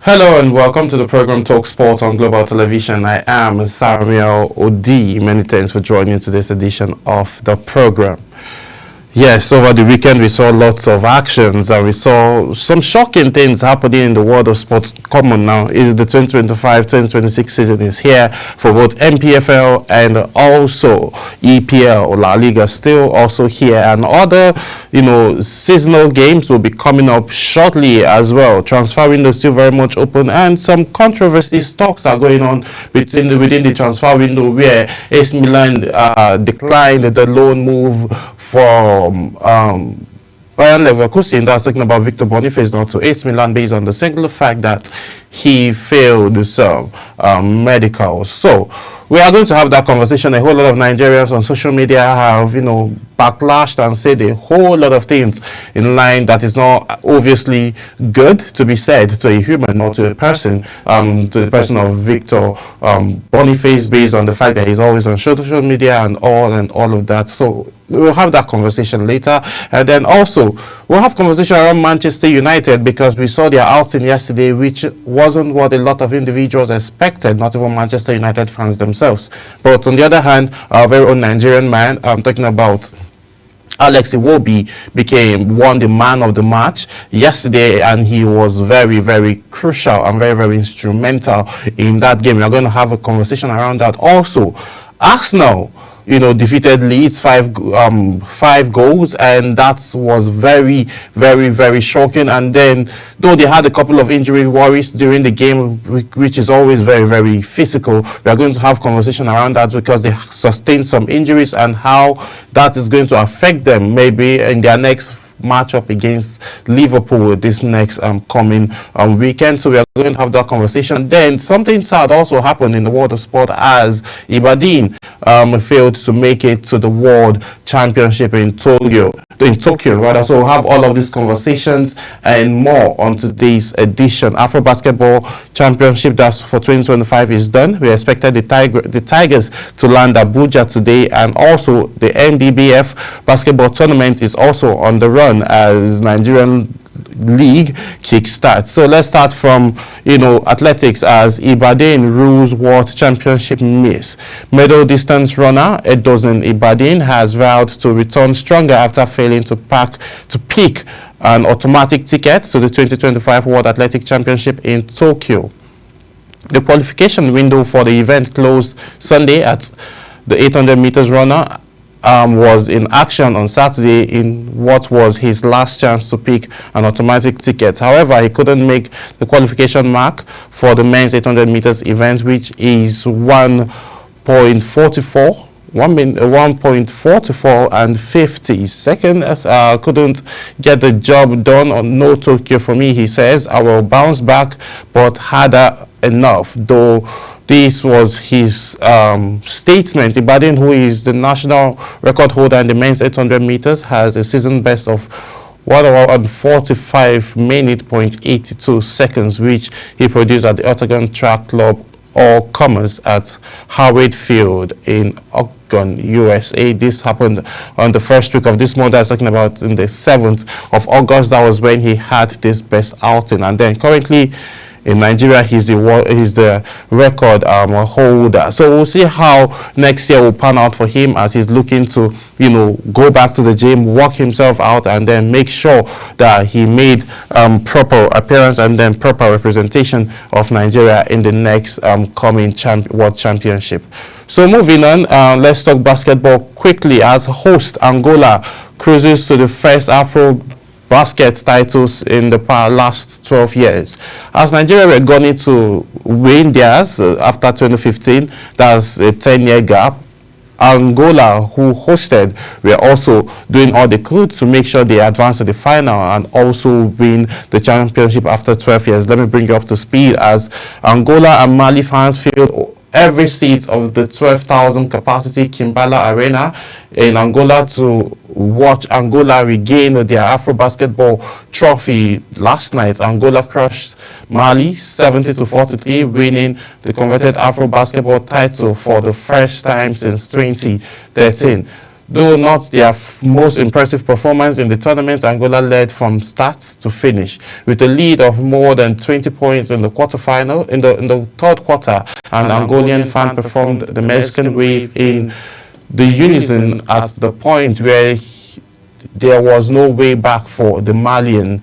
Hello and welcome to the program Talk Sport on Global Television. I am Samuel Odi. Many thanks for joining today's edition of the program. Yes, over the weekend we saw lots of actions and we saw some shocking things happening in the world of sports. Common now is the 2025-2026 season is here for both MPFL and also EPL. La Liga still also here, and other seasonal games will be coming up shortly as well. Transfer window still very much open, and some controversy talks are going on within the transfer window, where AC Milan declined the loan move from Bayern Leverkusen. That's talking about Victor Boniface now to AC Milan based on the singular fact that he failed some medicals. So we are going to have that conversation. A whole lot of Nigerians on social media have backlashed and said a whole lot of things in line that is not obviously good to be said to a human or to a person, to the person of Victor Boniface, based on the fact that he's always on social media and all of that. So we'll have that conversation later, and then also we'll have conversation around Manchester United, because we saw their outing yesterday, which wasn't what a lot of individuals expected, not even Manchester United fans themselves. But on the other hand, our very own Nigerian man, I'm talking about Alex Iwobi, won the man of the match yesterday, and he was very, very crucial and very, very instrumental in that game. We are going to have a conversation around that. Also, Arsenal defeated Leeds 5 goals, and that was very, very, very shocking. And then, though they had a couple of injury worries during the game, which is always very, very physical, we are going to have conversation around that, because they sustained some injuries and how that is going to affect them maybe in their next matchup against Liverpool this next coming weekend. So we are going to have that conversation. Then something sad also happened in the world of sport, as Ibadan failed to make it to the World Championship in Tokyo. So we'll have all of these conversations and more on today's edition. Afro Basketball Championship, that's for 2025, is done. We expected the Tigers to land Abuja today, and also the NBBF basketball tournament is also on the run as Nigerian League kickstarts. So let's start from athletics, as Ibadan rules World Championship miss. Middle distance runner Edozen Ibadan has vowed to return stronger after failing to pick an automatic ticket to the 2025 World Athletic Championship in Tokyo. The qualification window for the event closed Sunday at the 800 meters runner was in action on Saturday in what was his last chance to pick an automatic ticket. However, he couldn't make the qualification mark for the men's 800 meters event, which is 1.44 and 50 seconds. Couldn't get the job done. On no Tokyo for me, he says. I will bounce back, but harder enough, though. This was his statement. Ibadan, who is the national record holder in the men's 800 meters, has a season best of 1 hour and 45 minutes, 0.82 seconds, which he produced at the Octagon Track Club All Comers at Howard Field in Oregon, USA. This happened on the first week of this month. I was talking about in the 7th of August. That was when he had this best outing. And then currently in Nigeria, he's the record holder. So we'll see how next year will pan out for him, as he's looking to go back to the gym, work himself out, and then make sure that he made proper appearance and then proper representation of Nigeria in the next coming World Championship. So moving on, let's talk basketball quickly, as host Angola cruises to the first Afro basket titles in the last 12 years. As Nigeria were going to win theirs after 2015, that's a 10-year gap, Angola, who hosted, were also doing all they could to make sure they advance to the final and also win the championship after 12 years. Let me bring you up to speed, as Angola and Mali fans filled every seat of the 12,000 capacity Kimbala Arena in Angola to watch Angola regain their Afro basketball trophy. Last night, Angola crushed Mali 70-43, winning the converted Afro basketball title for the first time since 2013. Though not their most impressive performance in the tournament, Angola led from start to finish with a lead of more than 20 points in the quarterfinal, in the third quarter. An Angolan fan performed the Mexican wave in the unison at the point where there was no way back for the Malian.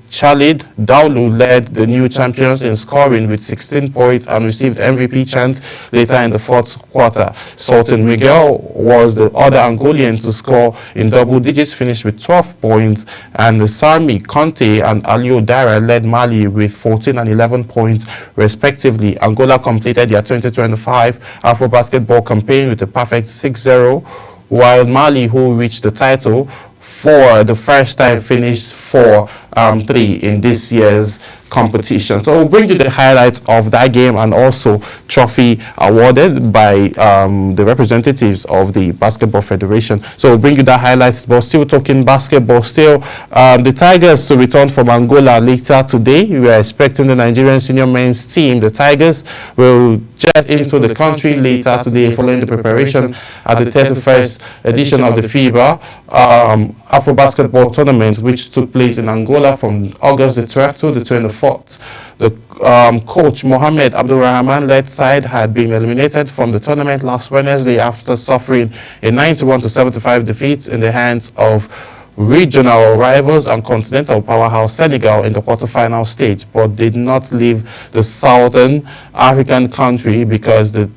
Khalid Daulu led the new champions in scoring with 16 points and received MVP chance later in the fourth quarter. Sultan Miguel was the other Angolan to score in double digits, finished with 12 points, and Sami Conte and Aliou Dara led Mali with 14 and 11 points respectively. Angola completed their 2025 Afro Basketball campaign with a perfect 6-0, while Mali, who reached the title for the first time, finished 4-3 in this year's competition. So we'll bring you the highlights of that game and also trophy awarded by the representatives of the Basketball Federation. So we'll bring you the highlights, but still talking basketball. Still, the Tigers to return from Angola later today. We are expecting the Nigerian senior men's team. The Tigers will jet into the country later today following the preparation at the 31st edition of the FIBA Afro Basketball Tournament, which took place in Angola from August the 12th to the 24th. The coach Mohamed Abdulrahman led side had been eliminated from the tournament last Wednesday after suffering a 91-75 defeat in the hands of regional rivals and continental powerhouse Senegal in the quarterfinal stage, but did not leave the Southern African country because the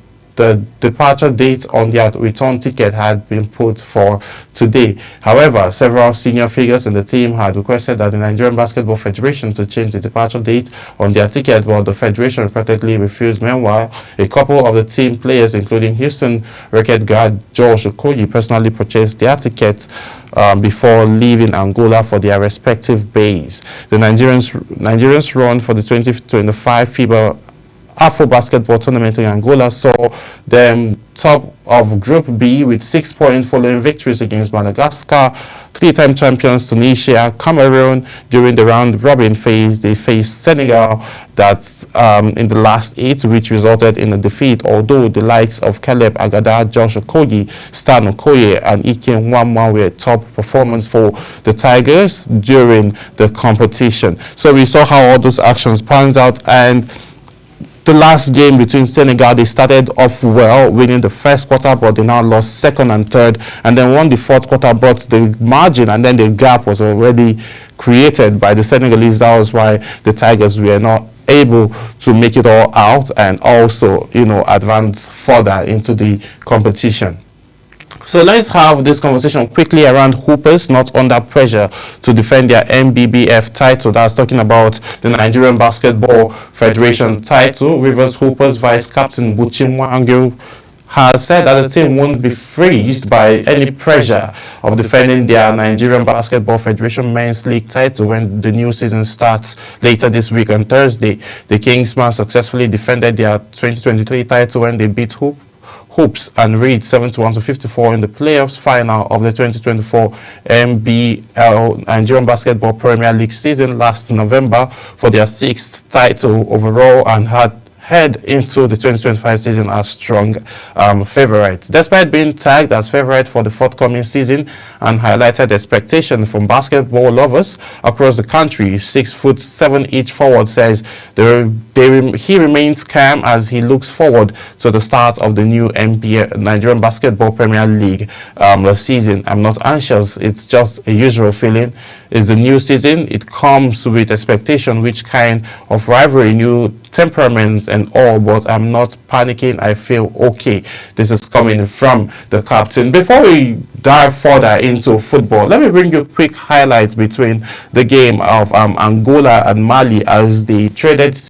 departure date on their return ticket had been put for today. However, several senior figures in the team had requested that the Nigerian Basketball Federation to change the departure date on their ticket, but the Federation repeatedly refused. Meanwhile, a couple of the team players, including Houston Rocket guard Josh Okoye, personally purchased their tickets before leaving Angola for their respective base. The Nigerians run for the 2025 FIBA Afro Basketball Tournament in Angola saw them top of Group B with 6 points following victories against Madagascar, three-time champions Tunisia, Cameroon. During the round-robin phase, they faced Senegal that's in the last 8, which resulted in a defeat, although the likes of Caleb Agada, Josh Okoye, Stan Okoye, and Ike Nwamwa were top performance for the Tigers during the competition. So we saw how all those actions panned out, and the last game between Senegal, they started off well, winning the first quarter, but they now lost second and third, and then won the fourth quarter, but the margin and then the gap was already created by the Senegalese. That was why the Tigers were not able to make it all out and also, advance further into the competition. So let's have this conversation quickly around Hoopers not under pressure to defend their MBBF title. That's talking about the Nigerian Basketball Federation title. Rivers Hoopers Vice Captain Buchi Mwangu has said that the team won't be freezed by any pressure of defending their Nigerian Basketball Federation Men's League title when the new season starts later this week on Thursday. The Kingsmen successfully defended their 2023 title when they beat Hoops and Reed 71-54 in the playoffs final of the 2024 NBL Nigerian Basketball Premier League season last November for their 6th title overall, and had head into the 2025 season as strong favorites. Despite being tagged as favorite for the forthcoming season and highlighted expectation from basketball lovers across the country, 6'7" each forward says he remains calm as he looks forward to the start of the new NBA Nigerian Basketball Premier League season. I'm not anxious, it's just a usual feeling. It's a new season, it comes with expectation, which kind of rivalry, new temperament and all, but I'm not panicking, I feel okay. This is coming from the captain. Before we dive further into football, let me bring you quick highlights between the game of Angola and Mali as they traded